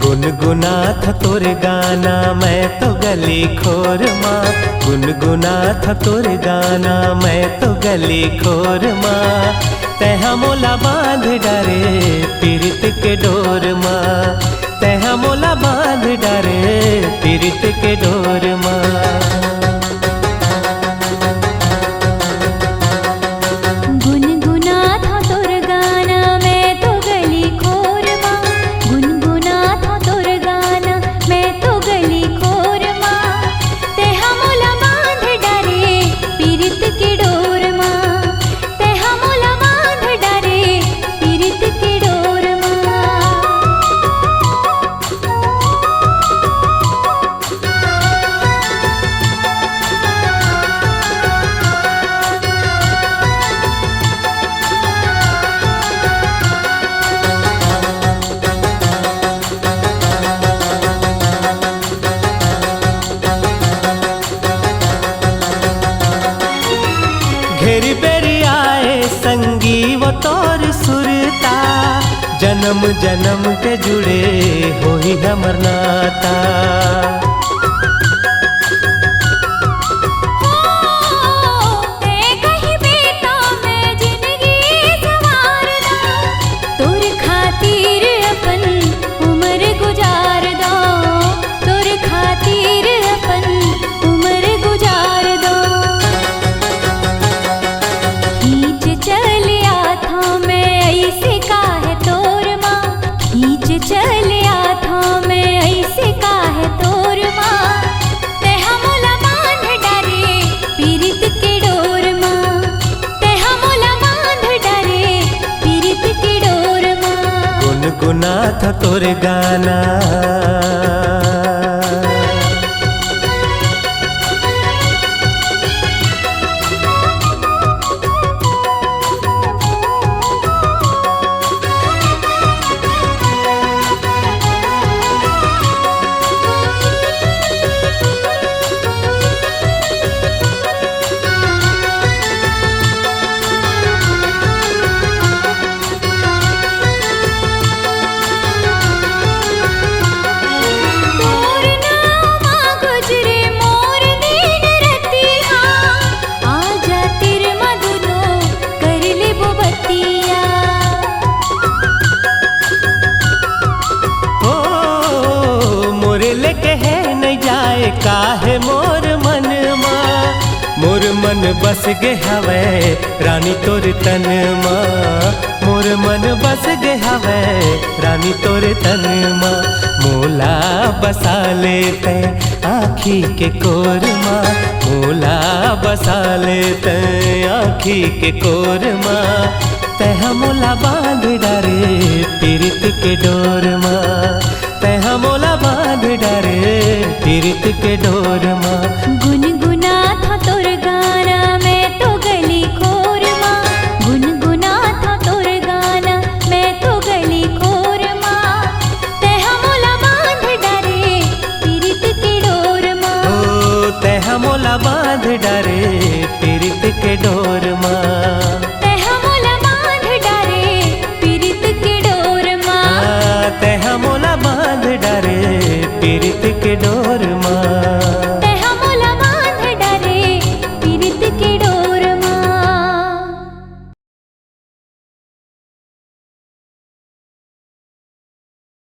गुनगुना था तोरे गाना मैं तो गली खोर माँ, गुनगुना था तोरे गाना मैं तो गली खोर माँ। तैहा मोला बांध डारे पीरित के डोर माँ, तैहा मोला बांध डारे पीरित के डोर माँ। घेरी बेरी आए संगी वो तोर सुरता, जन्म जन्म के जुड़े हो ही हमर नाता। चलिया था मैं ऐसे काहे तोर माँ, तेहा मोला बांध डारे पीरित के डोर माँ, तेहा मोला बांध डारे पीरित के डोर माँ। गुनगुना था तोरे गाना काहे मोर मन माँ, मोर मन बस गे हवे रानी तोर तन माँ, मोर मन बस गे हवे रानी तोर तन माँ। मोला बसा लेते आँखी के कोर माँ, मोला बसा लेते आँखी के कोर माँ। तैहा मोला बांध डारे पीरित के डोर माँ, तैहा मोला बांध डारे पीरित के डोर माँ। गुनगुना था तोर गाना मैं तो गली खोर माँ, गुनगुना था तोर गाना मैं तो गली खोर माँ। तैहा मोला बांध डारे पीरित के डोर माँ, ओ तैहा मोला बांध डारे पीरित के डोर माँ, तैहा मोला बांध डारे पीरित के डोर माँ, तैहा मोला बांध डारे पीरित के डोर माँ।